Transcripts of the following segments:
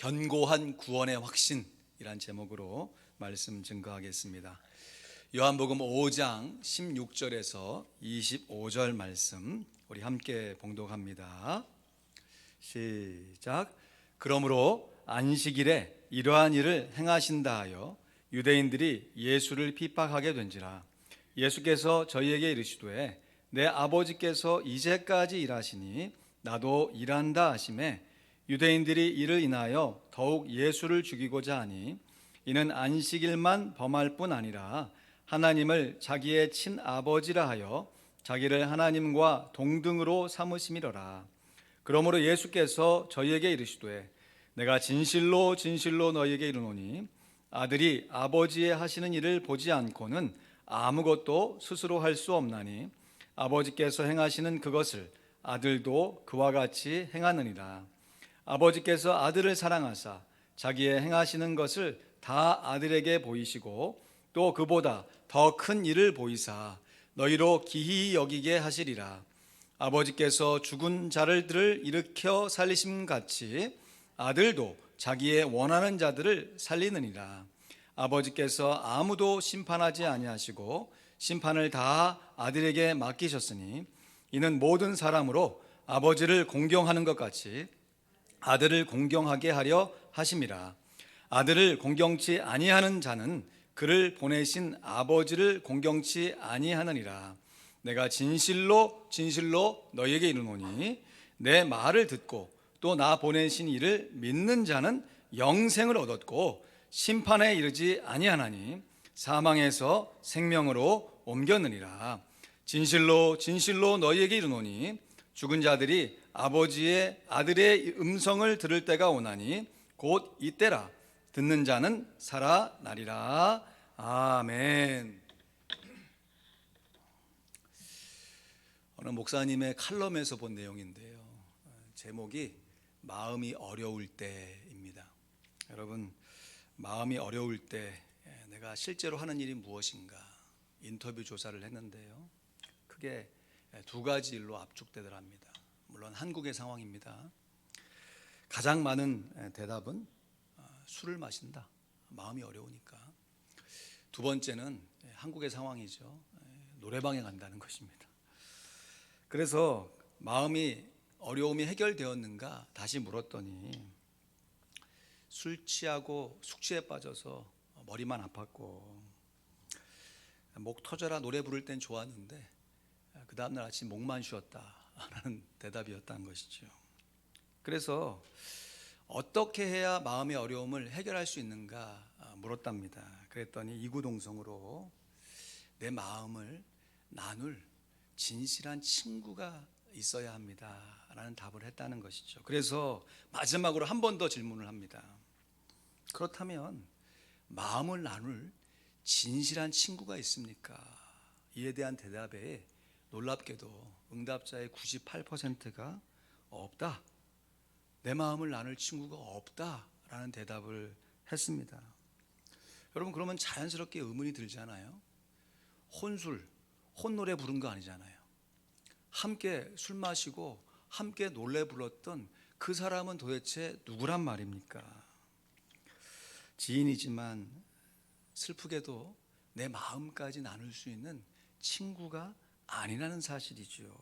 견고한 구원의 확신이란 제목으로 말씀 증거하겠습니다. 요한복음 5장 16절에서 25절 말씀 우리 함께 봉독합니다. 시작. 그러므로 안식일에 이러한 일을 행하신다 하여 유대인들이 예수를 핍박하게 된지라. 예수께서 저희에게 이르시되 내 아버지께서 이제까지 일하시니 나도 일한다 하시매 유대인들이 이를 인하여 더욱 예수를 죽이고자 하니 이는 안식일만 범할 뿐 아니라 하나님을 자기의 친아버지라 하여 자기를 하나님과 동등으로 삼으심이로라. 그러므로 예수께서 저희에게 이르시되 내가 진실로 진실로 너희에게 이르노니 아들이 아버지의 하시는 일을 보지 않고는 아무것도 스스로 할 수 없나니 아버지께서 행하시는 그것을 아들도 그와 같이 행하느니라. 아버지께서 아들을 사랑하사 자기의 행하시는 것을 다 아들에게 보이시고 또 그보다 더 큰 일을 보이사 너희로 기히 여기게 하시리라. 아버지께서 죽은 자들을 일으켜 살리심 같이 아들도 자기의 원하는 자들을 살리느니라. 아버지께서 아무도 심판하지 아니하시고 심판을 다 아들에게 맡기셨으니 이는 모든 사람으로 아버지를 공경하는 것 같이 아들을 공경하게 하려 하심이라. 아들을 공경치 아니하는 자는 그를 보내신 아버지를 공경치 아니하느니라. 내가 진실로 진실로 너희에게 이르노니 내 말을 듣고 또 나 보내신 이를 믿는 자는 영생을 얻었고 심판에 이르지 아니하나니 사망에서 생명으로 옮겼느니라. 진실로 진실로 너희에게 이르노니 죽은 자들이 아버지의 아들의 음성을 들을 때가 오나니 곧 이때라. 듣는 자는 살아나리라. 아멘. 어느 목사님의 칼럼에서 본 내용인데요, 제목이 마음이 어려울 때입니다. 여러분, 마음이 어려울 때 내가 실제로 하는 일이 무엇인가 인터뷰 조사를 했는데요, 크게 두 가지 일로 압축되더랍니다. 물론 한국의 상황입니다. 가장 많은 대답은 술을 마신다, 마음이 어려우니까. 두 번째는 한국의 상황이죠. 노래방에 간다는 것입니다. 그래서 마음이 어려움이 해결되었는가 다시 물었더니 술 취하고 숙취에 빠져서 머리만 아팠고 목 터져라 노래 부를 땐 좋았는데 그 다음날 아침 목만 쉬었다라는 대답이었다는 것이죠. 그래서 어떻게 해야 마음의 어려움을 해결할 수 있는가 물었답니다. 그랬더니 이구동성으로 내 마음을 나눌 진실한 친구가 있어야 합니다 라는 답을 했다는 것이죠. 그래서 마지막으로 한 번 더 질문을 합니다. 그렇다면 마음을 나눌 진실한 친구가 있습니까? 이에 대한 대답에 놀랍게도 응답자의 98%가 없다, 내 마음을 나눌 친구가 없다라는 대답을 했습니다. 여러분, 그러면 자연스럽게 의문이 들잖아요. 혼노래 부른 거 아니잖아요. 함께 술 마시고 함께 노래 불렀던 그 사람은 도대체 누구란 말입니까? 지인이지만 슬프게도 내 마음까지 나눌 수 있는 친구가 아니라는 사실이죠.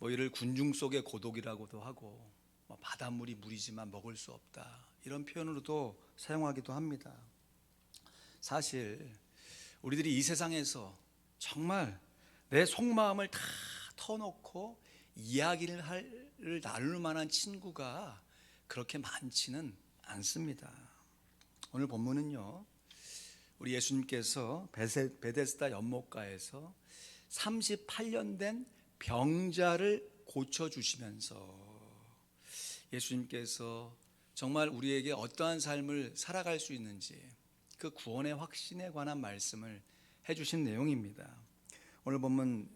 이를 군중 속의 고독이라고도 하고 바닷물이 물이지만 먹을 수 없다, 이런 표현으로도 사용하기도 합니다. 사실 우리들이 이 세상에서 정말 내 속마음을 다 터놓고 이야기를 나눌 만한 친구가 그렇게 많지는 않습니다. 오늘 본문은요, 우리 예수님께서 베데스다 연못가에서 38년 된 병자를 고쳐주시면서 예수님께서 정말 우리에게 어떠한 삶을 살아갈 수 있는지 그 구원의 확신에 관한 말씀을 해주신 내용입니다. 오늘 본문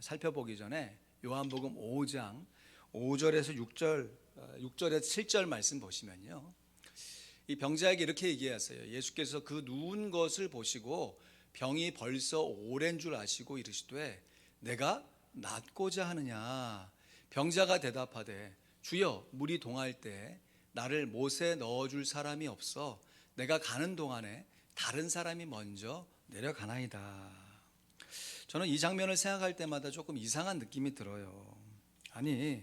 살펴보기 전에 요한복음 5장 5절에서 6절에서 7절 말씀 보시면요, 이 병자에게 이렇게 얘기하세요. 예수께서 그 누운 것을 보시고 병이 벌써 오랜 줄 아시고 이르시되 내가 낫고자 하느냐. 병자가 대답하되 주여, 물이 동할 때 나를 못에 넣어줄 사람이 없어 내가 가는 동안에 다른 사람이 먼저 내려가나이다. 저는 이 장면을 생각할 때마다 조금 이상한 느낌이 들어요. 아니,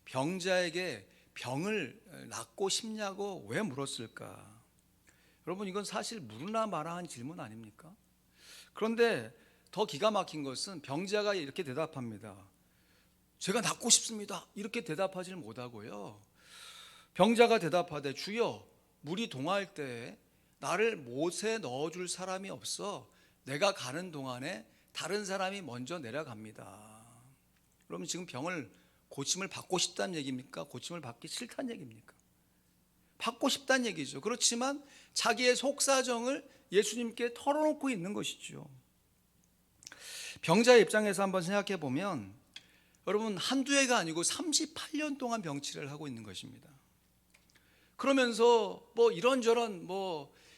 병자에게 병을 낫고 싶냐고 왜 물었을까? 여러분, 이건 사실 물으나 마나한 질문 아닙니까? 그런데 더 기가 막힌 것은 병자가 이렇게 대답합니다. 제가 낫고 싶습니다. 이렇게 대답하지 못하고요, 병자가 대답하되 주여, 물이 동할 때 나를 못에 넣어줄 사람이 없어 내가 가는 동안에 다른 사람이 먼저 내려갑니다. 그러면 지금 병을 고침을 받고 싶다는 얘기입니까? 고침을 받기 싫다는 얘기입니까? 받고 싶다는 얘기죠. 그렇지만 자기의 속사정을 예수님께 털어놓고 있는 것이죠. 병자의 입장에서 한번 생각해 보면 여러분, 한두 해가 아니고 38년 동안 병치를 하고 있는 것입니다. 그러면서 뭐 이런저런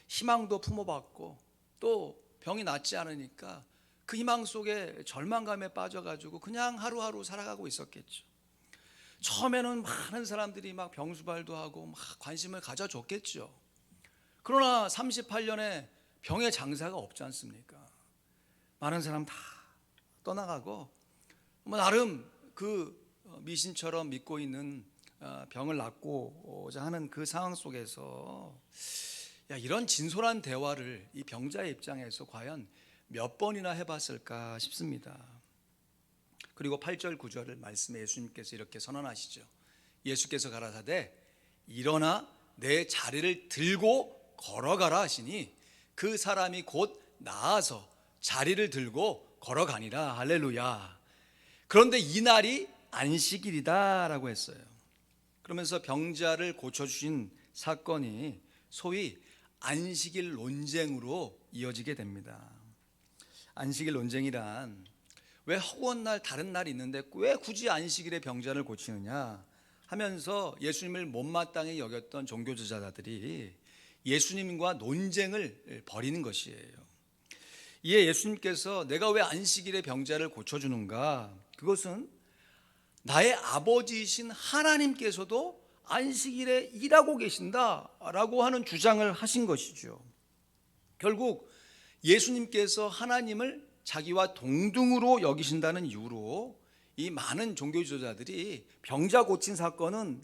희망도 품어봤고 또 병이 낫지 않으니까 그 희망 속에 절망감에 빠져가지고 그냥 하루하루 살아가고 있었겠죠. 처음에는 많은 사람들이 막 병수발도 하고 막 관심을 가져줬겠죠. 그러나 38년에 병의 장사가 없지 않습니까? 많은 사람 다 떠나가고 나름 그 미신처럼 믿고 있는 병을 낫고자 하는 그 상황 속에서 이런 진솔한 대화를 이 병자의 입장에서 과연 몇 번이나 해봤을까 싶습니다. 그리고 8절 9절을 말씀에 예수님께서 이렇게 선언하시죠. 예수께서 가라사대 일어나 내 자리를 들고 걸어가라 하시니 그 사람이 곧 나아서 자리를 들고 걸어가니라. 할렐루야. 그런데 이날이 안식일이다 라고 했어요. 그러면서 병자를 고쳐주신 사건이 소위 안식일 논쟁으로 이어지게 됩니다. 안식일 논쟁이란, 왜 허구한 날 다른 날이 있는데 왜 굳이 안식일에 병자를 고치느냐 하면서 예수님을 못마땅히 여겼던 종교지도자들이 예수님과 논쟁을 벌이는 것이에요. 이에 예수님께서 내가 왜 안식일에 병자를 고쳐주는가, 그것은 나의 아버지이신 하나님께서도 안식일에 일하고 계신다라고 하는 주장을 하신 것이죠. 결국 예수님께서 하나님을 자기와 동등으로 여기신다는 이유로 이 많은 종교 지도자들이 병자 고친 사건은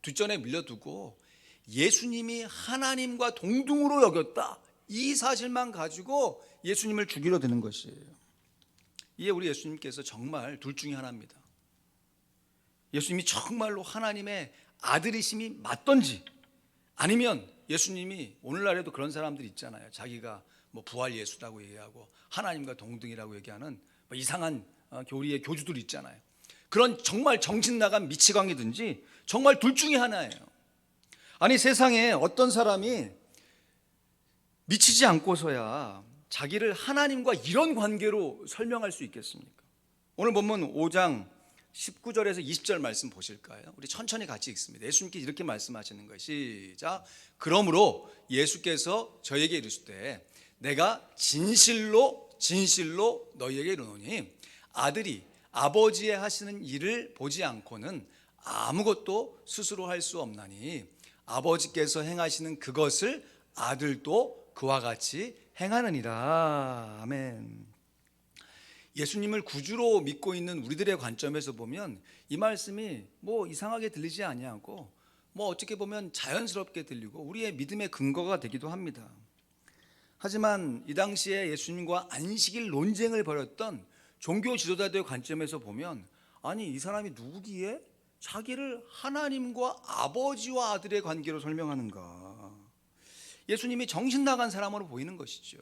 뒷전에 밀려두고 예수님이 하나님과 동등으로 여겼다, 이 사실만 가지고 예수님을 죽이려 드는 것이에요. 이에 우리 예수님께서 정말 둘 중에 하나입니다. 예수님이 정말로 하나님의 아들이심이 맞던지, 아니면 예수님이 오늘날에도 그런 사람들이 있잖아요. 자기가 부활 예수라고 얘기하고 하나님과 동등이라고 얘기하는 이상한 교리의 교주들 있잖아요. 그런 정말 정신 나간 미치광이든지 정말 둘 중에 하나예요. 아니, 세상에 어떤 사람이 미치지 않고서야 자기를 하나님과 이런 관계로 설명할 수 있겠습니까? 오늘 본문 5장 19절에서 20절 말씀 보실까요? 우리 천천히 같이 읽습니다. 예수님께서 이렇게 말씀하시는 거예요. 시작. 그러므로 예수께서 저에게 이르시되 내가 진실로 너희에게 이르노니 아들이 아버지의 하시는 일을 보지 않고는 아무것도 스스로 할 수 없나니 아버지께서 행하시는 그것을 아들도 그와 같이 행하느니라. 아멘. 예수님을 구주로 믿고 있는 우리들의 관점에서 보면 이 말씀이 이상하게 들리지 아니하고 어떻게 보면 자연스럽게 들리고 우리의 믿음의 근거가 되기도 합니다. 하지만 이 당시에 예수님과 안식일 논쟁을 벌였던 종교 지도자들의 관점에서 보면, 아니, 이 사람이 누구기에 자기를 하나님과 아버지와 아들의 관계로 설명하는가? 예수님이 정신 나간 사람으로 보이는 것이죠.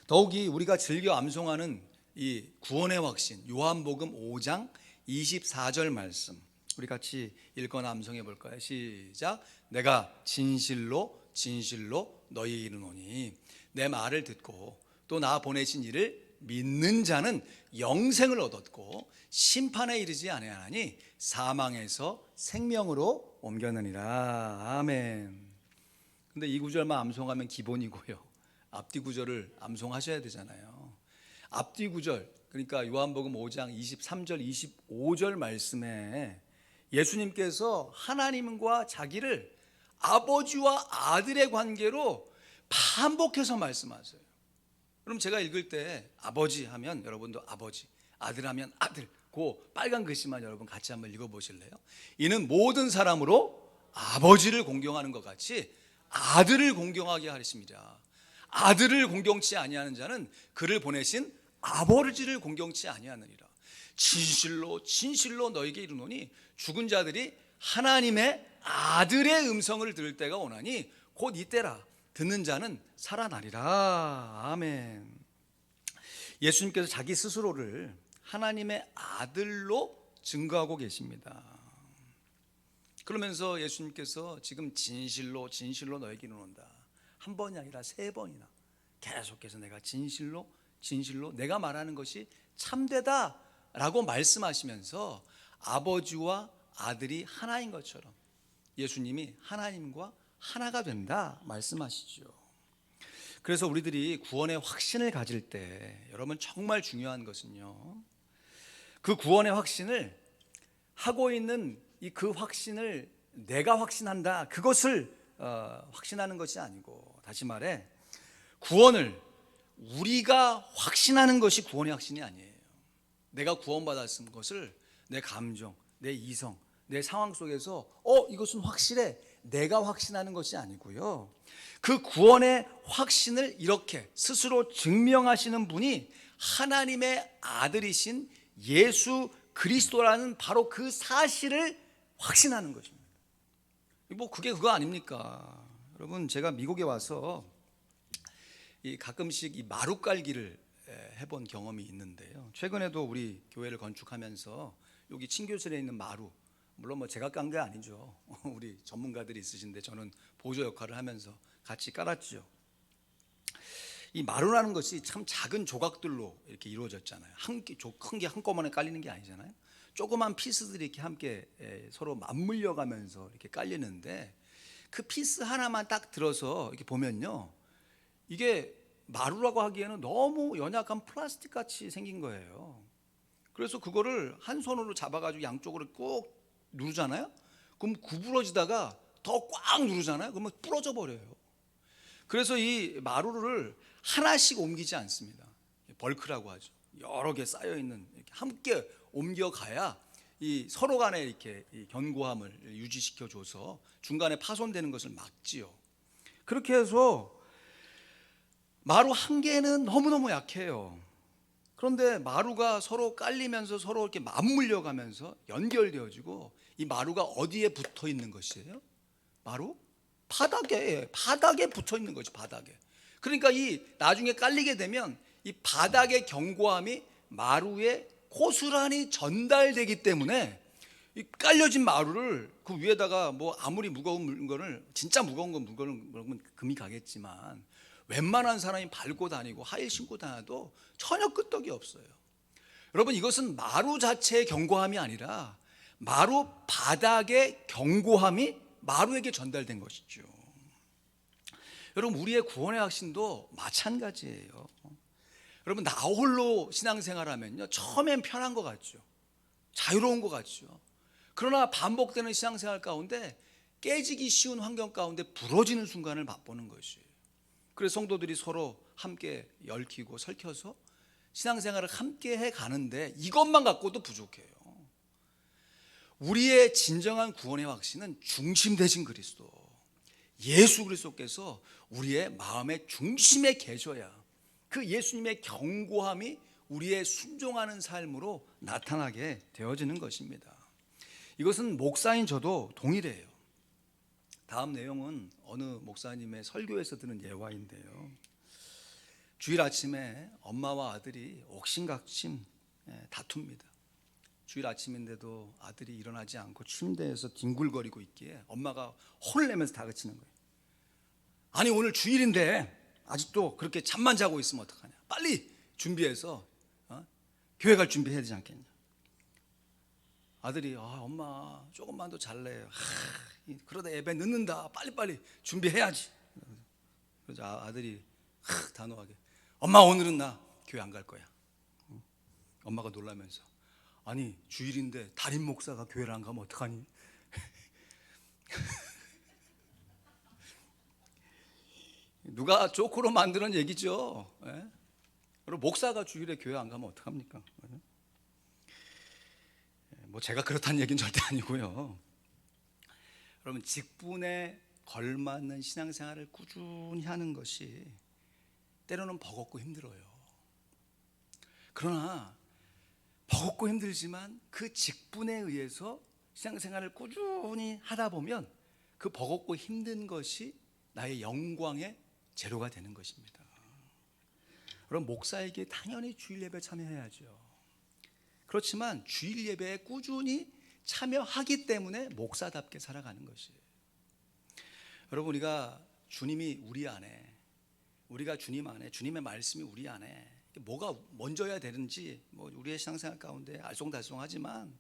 더욱이 우리가 즐겨 암송하는 이 구원의 확신, 요한복음 5장 24절 말씀, 우리 같이 읽거나 암송해 볼까요? 시작. 내가 진실로 너희에게 이르노니 내 말을 듣고 또 나 보내신 이를 믿는 자는 영생을 얻었고 심판에 이르지 아니하나니 사망에서 생명으로 옮겨느니라. 아멘. 근데 이 구절만 암송하면 기본이고요, 앞뒤 구절을 암송하셔야 되잖아요. 앞뒤 구절, 그러니까 요한복음 5장 23절 25절 말씀에 예수님께서 하나님과 자기를 아버지와 아들의 관계로 반복해서 말씀하세요. 그럼 제가 읽을 때 아버지 하면 여러분도 아버지, 아들 하면 아들, 그 빨간 글씨만 여러분 같이 한번 읽어보실래요? 이는 모든 사람으로 아버지를 공경하는 것 같이 아들을 공경하게 하십니다. 아들을 공경치 아니하는 자는 그를 보내신 아버지를 공경치 아니하느니라. 진실로 진실로 너에게 이르노니 죽은 자들이 하나님의 아들의 음성을 들을 때가 오나니 곧 이때라. 듣는 자는 살아나리라. 아멘. 예수님께서 자기 스스로를 하나님의 아들로 증거하고 계십니다. 그러면서 예수님께서 지금 진실로 진실로 너에게 이르노니 한 번이 아니라 3번이나 계속해서 내가 진실로 진실로 내가 말하는 것이 참되다 라고 말씀하시면서 아버지와 아들이 하나인 것처럼 예수님이 하나님과 하나가 된다 말씀하시죠. 그래서 우리들이 구원의 확신을 가질 때 여러분 정말 중요한 것은요, 그 구원의 확신을 하고 있는 그 확신을 내가 확신한다, 그것을 확신하는 것이 아니고, 다시 말해 구원을 우리가 확신하는 것이 구원의 확신이 아니에요. 내가 구원받았은 것을 내 감정, 내 이성, 내 상황 속에서 이것은 확실해, 내가 확신하는 것이 아니고요, 그 구원의 확신을 이렇게 스스로 증명하시는 분이 하나님의 아들이신 예수 그리스도라는 바로 그 사실을 확신하는 것입니다. 뭐 그게 그거 아닙니까? 여러분, 제가 미국에 와서 가끔씩 이 마루 깔기를 해본 경험이 있는데요, 최근에도 우리 교회를 건축하면서 여기 친교실에 있는 마루, 물론 뭐 제가 깐 게 아니죠. 우리 전문가들이 있으신데 저는 보조 역할을 하면서 같이 깔았죠. 이 마루라는 것이 참 작은 조각들로 이렇게 이루어졌잖아요. 큰 게 한꺼번에 깔리는 게 아니잖아요. 조그만 피스들이 이렇게 함께 서로 맞물려 가면서 이렇게 깔리는데, 그 피스 하나만 딱 들어서 이렇게 보면요, 이게 마루라고 하기에는 너무 연약한 플라스틱 같이 생긴 거예요. 그래서 그거를 한 손으로 잡아가지고 양쪽으로 꾹 누르잖아요. 그럼 구부러지다가 더 꽉 누르잖아요. 그러면 부러져 버려요. 그래서 이 마루를 하나씩 옮기지 않습니다. 벌크라고 하죠. 여러 개 쌓여 있는, 이렇게 함께 옮겨가야 이 서로 간에 이렇게 이 견고함을 유지시켜 줘서 중간에 파손되는 것을 막지요. 그렇게 해서 마루 한 개는 너무너무 약해요. 그런데 마루가 서로 깔리면서 서로 이렇게 맞물려 가면서 연결되어지고, 이 마루가 어디에 붙어 있는 것이에요? 마루? 바닥에 붙어 있는 거지, 바닥에. 그러니까 이 나중에 깔리게 되면 이 바닥의 견고함이 마루에 고스란히 전달되기 때문에 이 깔려진 마루를 그 위에다가 뭐 아무리 무거운 물건을, 진짜 무거운 물건은 금이 가겠지만 웬만한 사람이 밟고 다니고 하일 신고 다녀도 전혀 끄떡이 없어요. 여러분, 이것은 마루 자체의 견고함이 아니라 마루 바닥의 견고함이 마루에게 전달된 것이죠. 여러분, 우리의 구원의 확신도 마찬가지예요. 여러분, 나 홀로 신앙생활하면요, 처음엔 편한 것 같죠. 자유로운 것 같죠. 그러나 반복되는 신앙생활 가운데 깨지기 쉬운 환경 가운데 부러지는 순간을 맛보는 것이에요. 그래서 성도들이 서로 함께 얽히고 설켜서 신앙생활을 함께 해가는데 이것만 갖고도 부족해요. 우리의 진정한 구원의 확신은 중심 되신 그리스도, 예수 그리스도께서 우리의 마음의 중심에 계셔야 그 예수님의 견고함이 우리의 순종하는 삶으로 나타나게 되어지는 것입니다. 이것은 목사인 저도 동일해요. 다음 내용은 어느 목사님의 설교에서 드는 예화인데요, 주일 아침에 엄마와 아들이 옥신각신 다툽니다. 주일 아침인데도 아들이 일어나지 않고 침대에서 뒹굴거리고 있기에 엄마가 혼을 내면서 다그치는 거예요. 아니, 오늘 주일인데 아직도 그렇게 잠만 자고 있으면 어떡하냐, 빨리 준비해서 교회 갈 준비해야 되지 않겠냐. 아들이 엄마 조금만 더 잘래, 그러다 예배 늦는다, 빨리빨리 준비해야지. 그래서 아들이 단호하게, 엄마 오늘은 나 교회 안 갈 거야. 엄마가 놀라면서, 아니 주일인데 담임 목사가 교회를 안 가면 어떡하니? 누가 조크로 만드는 얘기죠. 예? 그리고 목사가 주일에 교회 안 가면 어떡합니까? 예? 뭐 제가 그렇다는 얘기는 절대 아니고요. 여러분 직분에 걸맞는 신앙생활을 꾸준히 하는 것이 때로는 버겁고 힘들어요. 그러나 버겁고 힘들지만 그 직분에 의해서 신앙생활을 꾸준히 하다 보면 그 버겁고 힘든 것이 나의 영광의 재료가 되는 것입니다. 그럼 목사에게 당연히 주일 예배 참여해야죠. 그렇지만 주일 예배에 꾸준히 참여하기 때문에 목사답게 살아가는 것이에요. 여러분 우리가 주님이 우리 안에, 우리가 주님 안에, 주님의 말씀이 우리 안에 뭐가 먼저야 되는지 뭐 우리의 신앙생활 가운데 알쏭달쏭하지만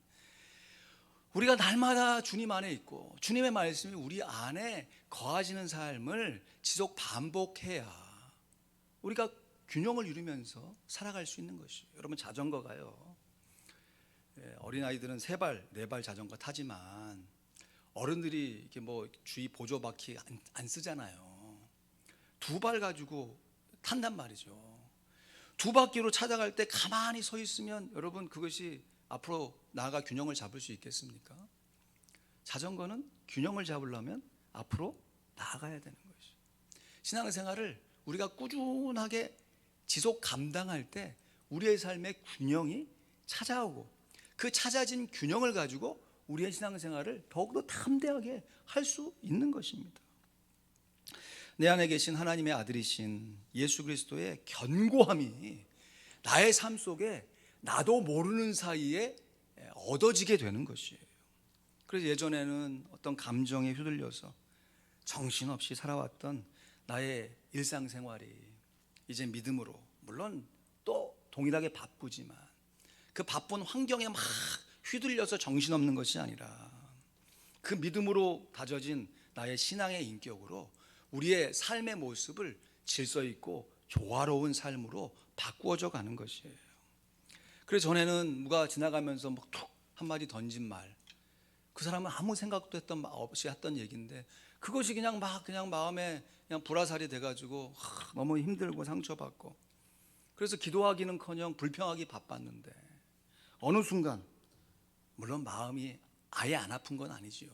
우리가 날마다 주님 안에 있고 주님의 말씀이 우리 안에 거하시는 삶을 지속 반복해야 우리가 균형을 이루면서 살아갈 수 있는 것이에요. 여러분 자전거가요, 어린아이들은 3발, 4발 자전거 타지만 어른들이 이렇게 뭐 주위 보조바퀴 안 쓰잖아요. 2발 가지고 탄단 말이죠. 2바퀴로 찾아갈 때 가만히 서 있으면 여러분 그것이 앞으로 나아가 균형을 잡을 수 있겠습니까? 자전거는 균형을 잡으려면 앞으로 나아가야 되는 것이죠. 신앙생활을 우리가 꾸준하게 지속 감당할 때 우리의 삶의 균형이 찾아오고 그 찾아진 균형을 가지고 우리의 신앙생활을 더욱더 담대하게 할 수 있는 것입니다. 내 안에 계신 하나님의 아들이신 예수 그리스도의 견고함이 나의 삶 속에 나도 모르는 사이에 얻어지게 되는 것이에요. 그래서 예전에는 어떤 감정에 휘둘려서 정신없이 살아왔던 나의 일상생활이 이제 믿음으로, 물론 또 동일하게 바쁘지만 그 바쁜 환경에 막 휘둘려서 정신없는 것이 아니라 그 믿음으로 다져진 나의 신앙의 인격으로 우리의 삶의 모습을 질서 있고 조화로운 삶으로 바꾸어져 가는 것이에요. 그래서 전에는 누가 지나가면서 막 툭 한마디 던진 말, 그 사람은 아무 생각도 없이 했던 얘기인데 그것이 그냥 마음에 그냥 불화살이 돼가지고 너무 힘들고 상처받고, 그래서 기도하기는커녕 불평하기 바빴는데 어느 순간, 물론 마음이 아예 안 아픈 건 아니지요.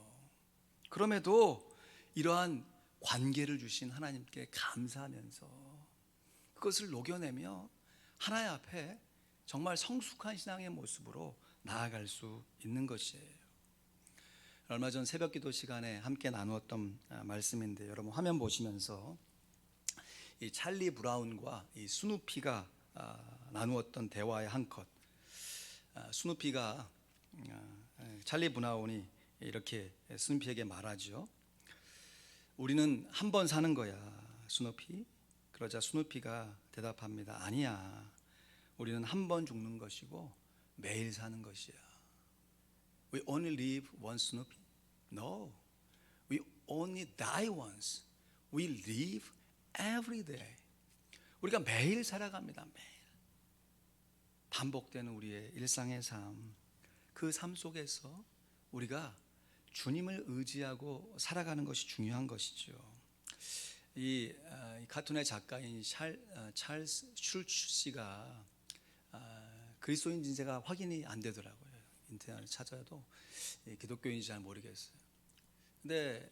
그럼에도 이러한 관계를 주신 하나님께 감사하면서 그것을 녹여내며 하나님 앞에 정말 성숙한 신앙의 모습으로 나아갈 수 있는 것이에요. 얼마 전 새벽 기도 시간에 함께 나누었던 말씀인데, 여러분 화면 보시면서 이 찰리 브라운과 이 스누피가 나누었던 대화의 한 컷. 스누피가 찰리 브라운이 이렇게 스누피에게 말하죠. 우리는 한 번 사는 거야, 스누피. 그러자 스누피가 대답합니다. 아니야, 우리는 한 번 죽는 것이고 매일 사는 것이야. We only live once, Snoopy. No, we only die once. We live every day. 우리가 매일 살아갑니다. 매일 반복되는 우리의 일상의 삶, 그 삶 속에서 우리가 주님을 의지하고 살아가는 것이 중요한 것이죠. 이 카툰의 작가인 찰스 슐츠 씨가 그리스도인 인재가 확인이 안 되더라고요. 인터넷을 찾아도 기독교인인지 잘 모르겠어요. 근데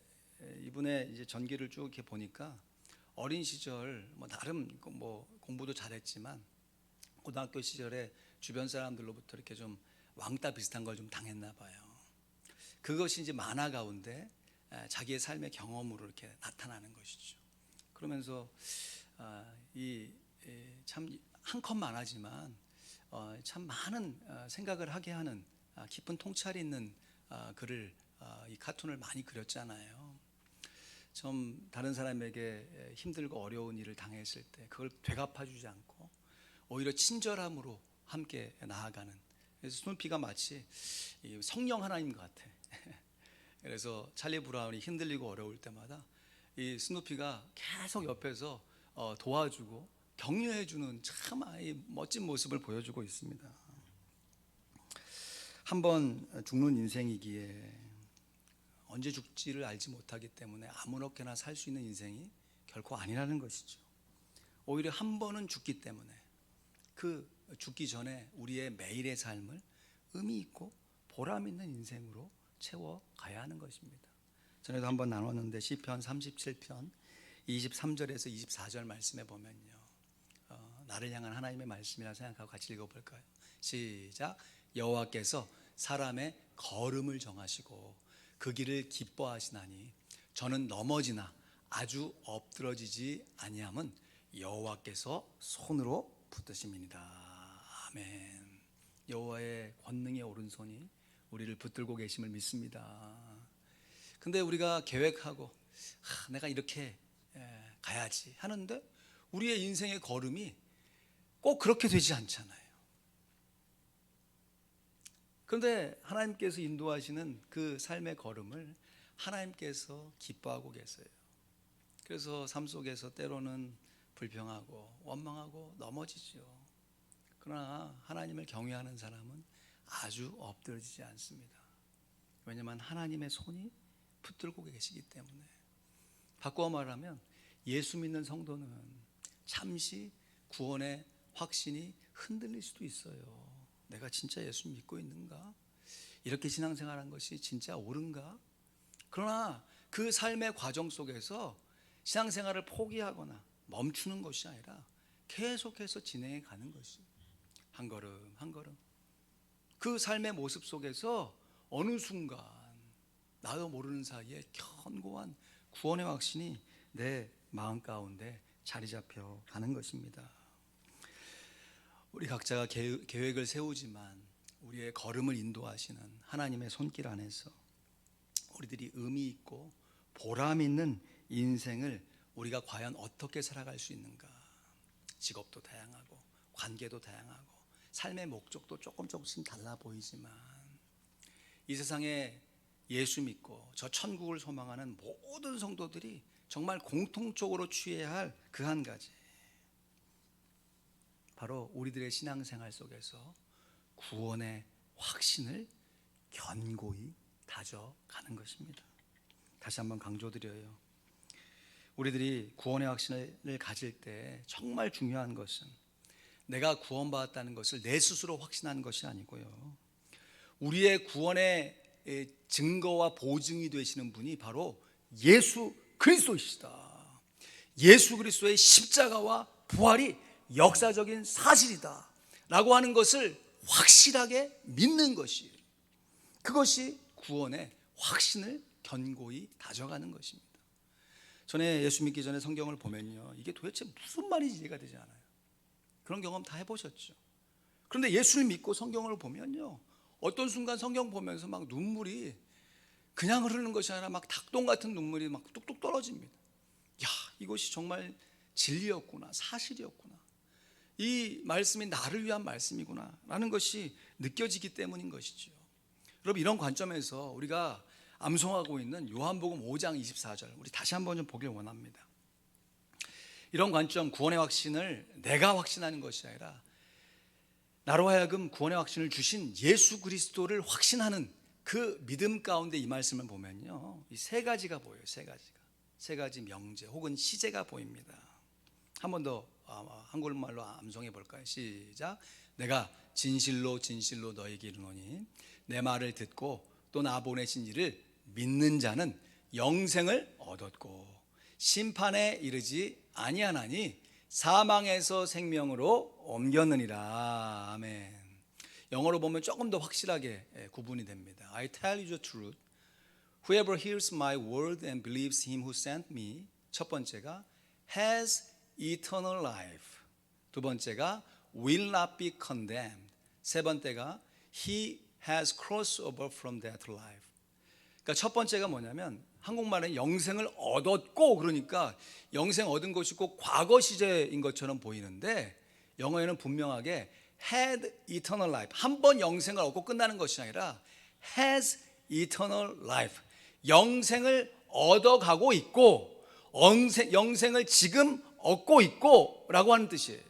이분의 이제 전기를 쭉 이렇게 보니까 어린 시절 뭐 나름 뭐 공부도 잘했지만 고등학교 시절에 주변 사람들로부터 이렇게 좀 왕따 비슷한 걸 좀 당했나 봐요. 그것이 이제 만화 가운데 자기의 삶의 경험으로 이렇게 나타나는 것이죠. 그러면서 참 한 컷 만화지만 참 많은 생각을 하게 하는 깊은 통찰이 있는 글을, 이 카툰을 많이 그렸잖아요. 좀 다른 사람에게 힘들고 어려운 일을 당했을 때 그걸 되갚아주지 않고 오히려 친절함으로 함께 나아가는, 그래서 스누피가 마치 성령 하나님 같아. 그래서 찰리 브라운이 힘들리고 어려울 때마다 이 스누피가 계속 옆에서 도와주고 격려해주는 참 멋진 모습을 보여주고 있습니다. 한 번 죽는 인생이기에 언제 죽지를 알지 못하기 때문에 아무렇게나 살 수 있는 인생이 결코 아니라는 것이죠. 오히려 한 번은 죽기 때문에 그 죽기 전에 우리의 매일의 삶을 의미 있고 보람 있는 인생으로 채워가야 하는 것입니다. 전에도 한번 나눴는데 시편 37편 23절에서 24절 말씀에 보면요, 나를 향한 하나님의 말씀이라 생각하고 같이 읽어볼까요? 시작. 여호와께서 사람의 걸음을 정하시고 그 길을 기뻐하시나니 저는 넘어지나 아주 엎드러지지 아니함은 여호와께서 손으로 붙드심이니라. 아멘. 여호와의 권능의 오른손이 우리를 붙들고 계심을 믿습니다. 근데 우리가 계획하고 내가 이렇게 가야지 하는데 우리의 인생의 걸음이 꼭 그렇게 되지 않잖아요. 그런데 하나님께서 인도하시는 그 삶의 걸음을 하나님께서 기뻐하고 계세요. 그래서 삶 속에서 때로는 불평하고 원망하고 넘어지죠. 그러나 하나님을 경외하는 사람은 아주 엎드러지지 않습니다. 왜냐하면 하나님의 손이 붙들고 계시기 때문에. 바꾸어 말하면 예수 믿는 성도는 잠시 구원의 확신이 흔들릴 수도 있어요. 내가 진짜 예수 믿고 있는가? 이렇게 신앙생활한 것이 진짜 옳은가? 그러나 그 삶의 과정 속에서 신앙생활을 포기하거나 멈추는 것이 아니라 계속해서 진행해 가는 것이, 한 걸음 한 걸음 그 삶의 모습 속에서 어느 순간 나도 모르는 사이에 견고한 구원의 확신이 내 마음 가운데 자리 잡혀 가는 것입니다. 우리 각자가 계획을 세우지만 우리의 걸음을 인도하시는 하나님의 손길 안에서 우리들이 의미 있고 보람 있는 인생을 우리가 과연 어떻게 살아갈 수 있는가? 직업도 다양하고 관계도 다양하고 삶의 목적도 조금씩 달라 보이지만 이 세상에 예수 믿고 저 천국을 소망하는 모든 성도들이 정말 공통적으로 취해야 할 그 한 가지, 바로 우리들의 신앙생활 속에서 구원의 확신을 견고히 다져가는 것입니다. 다시 한번 강조드려요. 우리들이 구원의 확신을 가질 때 정말 중요한 것은 내가 구원받았다는 것을 내 스스로 확신하는 것이 아니고요, 우리의 구원의 증거와 보증이 되시는 분이 바로 예수 그리스도이시다. 예수 그리스도의 십자가와 부활이 역사적인 사실이다 라고 하는 것을 확실하게 믿는 것이에요. 그것이 구원의 확신을 견고히 다져가는 것입니다. 전에 예수 믿기 전에 성경을 보면요, 이게 도대체 무슨 말인지 이해가 되지 않아요. 그런 경험 다 해보셨죠. 그런데 예수를 믿고 성경을 보면요, 어떤 순간 성경 보면서 막 눈물이 그냥 흐르는 것이 아니라 막 닭똥 같은 눈물이 막 뚝뚝 떨어집니다. 야, 이것이 정말 진리였구나, 사실이었구나, 이 말씀이 나를 위한 말씀이구나 라는 것이 느껴지기 때문인 것이죠. 여러분, 이런 관점에서 우리가 암송하고 있는 요한복음 5장 24절 우리 다시 한번 좀 보길 원합니다. 이런 관점, 구원의 확신을 내가 확신하는 것이 아니라 나로 하여금 구원의 확신을 주신 예수 그리스도를 확신하는 그 믿음 가운데 이 말씀을 보면요, 이 세 가지가 보여요. 세 가지 명제 혹은 시제가 보입니다. 한 번 더 한국말로 암송해 볼까요? 시작. 내가 진실로 진실로 너에게 이르노니 내 말을 듣고 또 나 보내신 이를 믿는 자는 영생을 얻었고 심판에 이르지 아니하나니 사망에서 생명으로 옮겼느니라. 아멘. 영어로 보면 조금 더 확실하게 구분이 됩니다. I tell you the truth. Whoever hears my word and believes him who sent me. 첫 번째가 has eternal life. 두 번째가 will not be condemned. 세 번째가 he has crossed over from death to life. 그러니까 첫 번째가 뭐냐면 한국말은 영생을 얻었고, 그러니까 영생 얻은 것이 꼭 과거 시제인 것처럼 보이는데 영어에는 분명하게 had eternal life, 한 번 영생을 얻고 끝나는 것이 아니라 has eternal life, 영생을 얻어가고 있고 영생을 지금 얻고 있고 라고 하는 뜻이에요.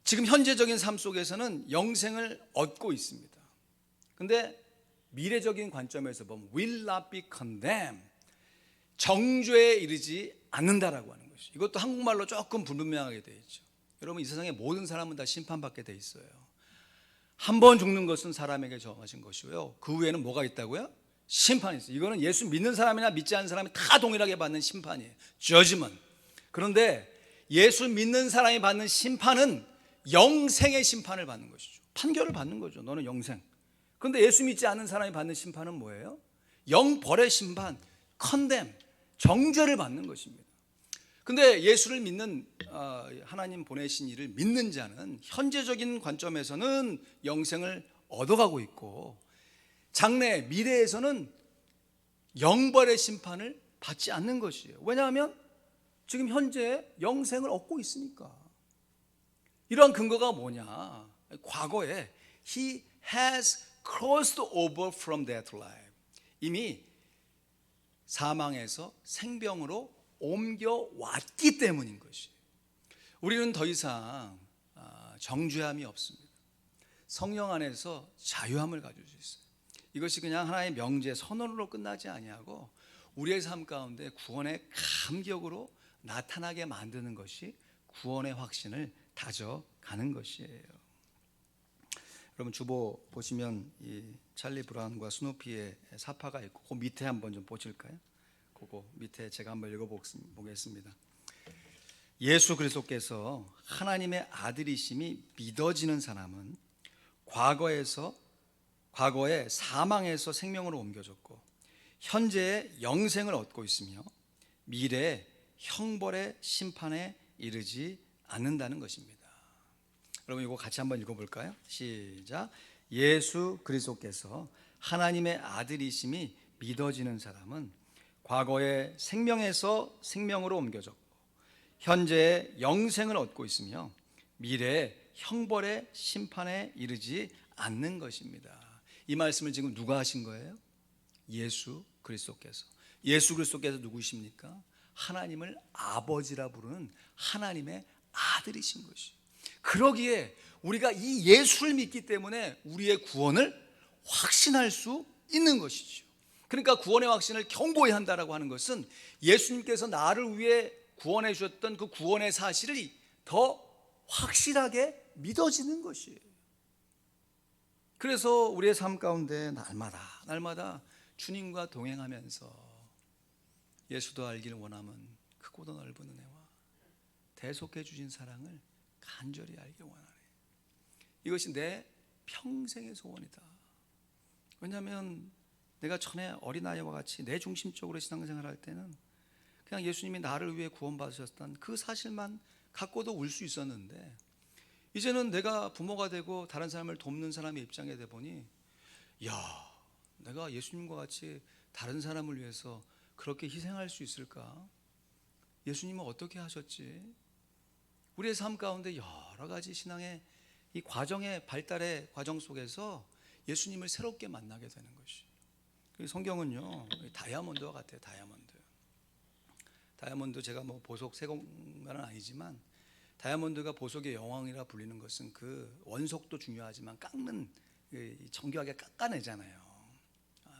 지금 현재적인 삶 속에서는 영생을 얻고 있습니다. 근데 미래적인 관점에서 보면 will not be condemned, 정죄에 이르지 않는다라고 하는 것이. 이것도 한국말로 조금 불분명하게 되어 있죠. 여러분, 이 세상의 모든 사람은 다 심판받게 돼 있어요. 한 번 죽는 것은 사람에게 정하신 것이고요, 그 후에는 뭐가 있다고요? 심판이 있어요. 이거는 예수 믿는 사람이나 믿지 않는 사람이 다 동일하게 받는 심판이에요. judgment. 그런데 예수 믿는 사람이 받는 심판은 영생의 심판을 받는 것이죠. 판결을 받는 거죠. 너는 영생. 그런데 예수 믿지 않는 사람이 받는 심판은 뭐예요? 영벌의 심판, condemn, 정죄를 받는 것입니다. 근데 예수를 믿는, 하나님 보내신 이를 믿는 자는 현재적인 관점에서는 영생을 얻어가고 있고, 장래 미래에서는 영벌의 심판을 받지 않는 것이에요. 왜냐하면 지금 현재 영생을 얻고 있으니까. 이러한 근거가 뭐냐? 과거에 He has crossed over from death to life, 이미 사망에서 생병으로 옮겨왔기 때문인 것이에요. 우리는 더 이상 정죄함이 없습니다. 성령 안에서 자유함을 가질 수 있어요. 이것이 그냥 하나의 명제 선언으로 끝나지 아니하고 우리의 삶 가운데 구원의 감격으로 나타나게 만드는 것이 구원의 확신을 다져가는 것이에요. 여러분, 주보 보시면 이 찰리 브라운과 스누피의 사파가 있고, 그 밑에 한번 좀 보실까요? 그거 밑에 제가 한번 읽어보겠습니다. 예수 그리스도께서 하나님의 아들이심이 믿어지는 사람은 과거에 사망에서 생명으로 옮겨졌고, 현재의 영생을 얻고 있으며 미래의 형벌의 심판에 이르지 않는다는 것입니다. 여러분, 이거 같이 한번 읽어볼까요? 시작. 예수 그리스도께서 하나님의 아들이심이 믿어지는 사람은 과거의 생명에서 생명으로 옮겨졌고, 현재의 영생을 얻고 있으며 미래의 형벌의 심판에 이르지 않는 것입니다. 이 말씀을 지금 누가 하신 거예요? 예수 그리스도께서. 예수 그리스도께서 누구십니까? 하나님을 아버지라 부르는 하나님의 아들이신 것이에요. 그러기에 우리가 이 예수를 믿기 때문에 우리의 구원을 확신할 수 있는 것이죠. 그러니까 구원의 확신을 견고히 한다라고 하는 것은 예수님께서 나를 위해 구원해 주셨던 그 구원의 사실이 더 확실하게 믿어지는 것이에요. 그래서 우리의 삶 가운데 날마다 주님과 동행하면서 예수도 알기를 원함은 크고도 넓은 은혜와 대속해 주신 사랑을 간절히 알기 원하네. 이것이 내 평생의 소원이다. 왜냐하면 내가 전에 어린아이와 같이 내 중심적으로 신앙생활할 때는 그냥 예수님이 나를 위해 구원받으셨던 그 사실만 갖고도 울 수 있었는데, 이제는 내가 부모가 되고 다른 사람을 돕는 사람의 입장에 돼 보니, 야, 내가 예수님과 같이 다른 사람을 위해서 그렇게 희생할 수 있을까? 예수님은 어떻게 하셨지? 우리의 삶 가운데 여러 가지 신앙의 이 과정의 발달의 과정 속에서 예수님을 새롭게 만나게 되는 것이. 성경은요, 다이아몬드와 같아요. 다이아몬드 제가 뭐 보석 세공가는 아니지만, 다이아몬드가 보석의 여왕이라 불리는 것은 그 원석도 중요하지만 깎는, 정교하게 깎아내잖아요.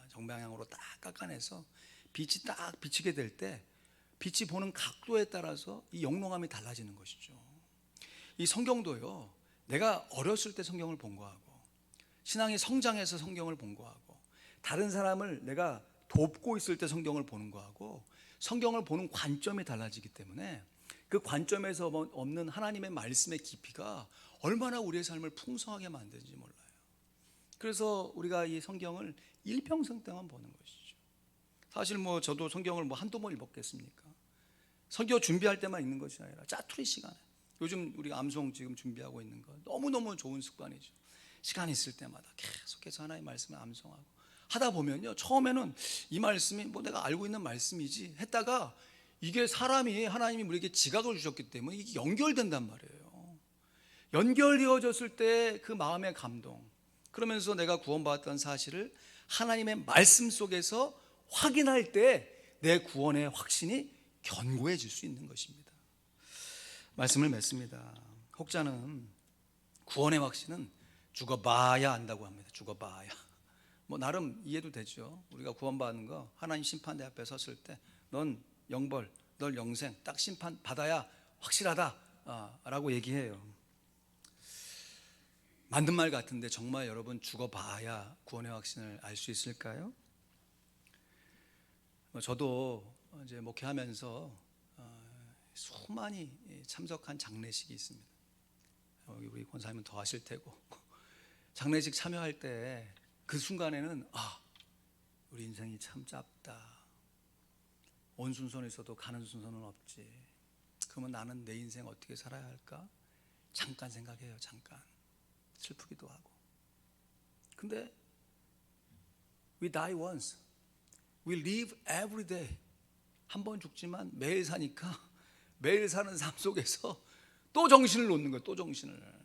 정방향으로 딱 깎아내서 빛이 딱 비치게 될 때 빛이 보는 각도에 따라서 이 영롱함이 달라지는 것이죠. 이 성경도요, 내가 어렸을 때 성경을 본 거하고 신앙이 성장해서 성경을 본 거하고 다른 사람을 내가 돕고 있을 때 성경을 보는 거하고 성경을 보는 관점이 달라지기 때문에 그 관점에서 없는 하나님의 말씀의 깊이가 얼마나 우리의 삶을 풍성하게 만드는지 몰라요. 그래서 우리가 이 성경을 일평생 동안 보는 것이죠. 사실 뭐 저도 성경을 뭐 한두 번 읽었겠습니까? 설교 준비할 때만 읽는 것이 아니라 짜투리 시간에, 요즘 우리가 암송 지금 준비하고 있는 거 너무너무 좋은 습관이죠. 시간 있을 때마다 계속해서 하나님의 말씀을 암송하고 하다 보면요, 처음에는 이 말씀이 뭐 내가 알고 있는 말씀이지 했다가 이게 사람이, 하나님이 우리에게 지각을 주셨기 때문에 이게 연결된단 말이에요. 연결되어졌을 때 그 마음의 감동, 그러면서 내가 구원받았던 사실을 하나님의 말씀 속에서 확인할 때 내 구원의 확신이 견고해질 수 있는 것입니다. 말씀을 맺습니다. 혹자는 구원의 확신은 죽어봐야 안다고 합니다. 죽어봐야. 뭐 나름 이해도 되죠. 우리가 구원받는 거 하나님 심판대 앞에 섰을 때 넌 영벌, 넌 영생 딱 심판 받아야 확실하다 라고 얘기해요. 맞는 말 같은데 정말 여러분 죽어봐야 구원의 확신을 알 수 있을까요? 저도 이제 목회하면서 수많이 참석한 장례식이 있습니다. 여기 우리 권사님은 더 하실 테고 장례식 참여할 때 그 순간에는 우리 인생이 참 짧다. 온 순서는 있어도 가는 순서는 없지. 그러면 나는 내 인생 어떻게 살아야 할까? 잠깐 생각해요. 잠깐. 슬프기도 하고. 근데 we die once. We live every day. 한 번 죽지만 매일 사니까 매일 사는 삶 속에서 또 정신을 놓는 거예요. 또 정신을.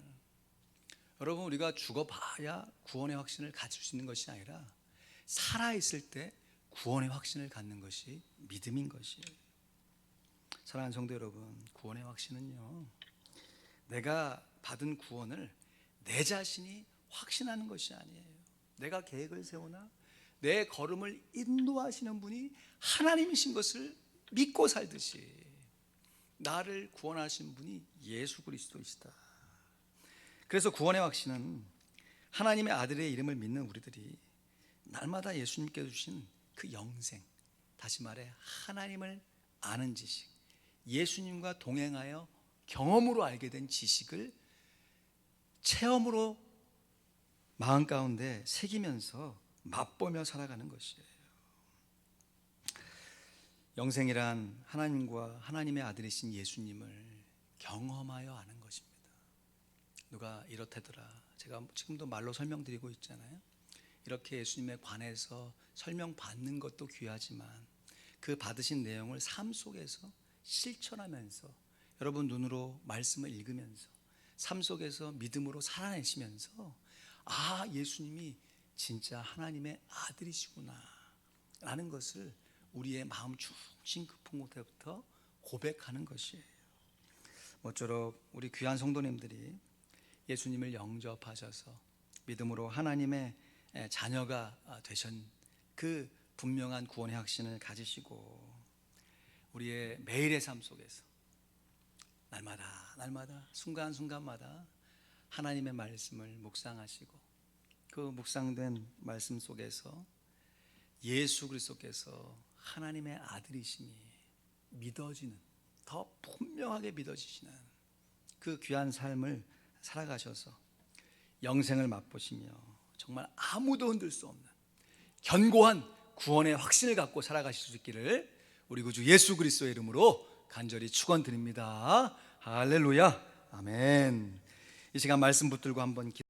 여러분 우리가 죽어봐야 구원의 확신을 가질 수 있는 것이 아니라 살아있을 때 구원의 확신을 갖는 것이 믿음인 것이에요. 사랑하는 성도 여러분, 구원의 확신은요, 내가 받은 구원을 내 자신이 확신하는 것이 아니에요. 내가 계획을 세우나 내 걸음을 인도하시는 분이 하나님이신 것을 믿고 살듯이 나를 구원하신 분이 예수 그리스도이시다. 그래서 구원의 확신은 하나님의 아들의 이름을 믿는 우리들이 날마다 예수님께 주신 그 영생, 다시 말해 하나님을 아는 지식, 예수님과 동행하여 경험으로 알게 된 지식을 체험으로 마음 가운데 새기면서 맛보며 살아가는 것이에요. 영생이란 하나님과 하나님의 아들이신 예수님을 경험하여 아는 것입니다. 누가 이렇다더라. 제가 지금도 말로 설명드리고 있잖아요. 이렇게 예수님에 관해서 설명받는 것도 귀하지만 그 받으신 내용을 삶 속에서 실천하면서 여러분 눈으로 말씀을 읽으면서 삶 속에서 믿음으로 살아내시면서 예수님이 진짜 하나님의 아들이시구나 라는 것을 우리의 마음 중심 깊은 곳에부터 고백하는 것이에요. 모쪼록 우리 귀한 성도님들이 예수님을 영접하셔서 믿음으로 하나님의 자녀가 되신 그 분명한 구원의 확신을 가지시고 우리의 매일의 삶 속에서 날마다 순간순간마다 하나님의 말씀을 묵상하시고 그 묵상된 말씀 속에서 예수 그리스도께서 하나님의 아들이심이 믿어지는, 더 분명하게 믿어지시는 그 귀한 삶을 살아가셔서 영생을 맛보시며 정말 아무도 흔들 수 없는 견고한 구원의 확신을 갖고 살아가실 수 있기를 우리 구주 예수 그리스도의 이름으로 간절히 축원드립니다. 할렐루야. 아멘. 이 시간 말씀 붙들고 한번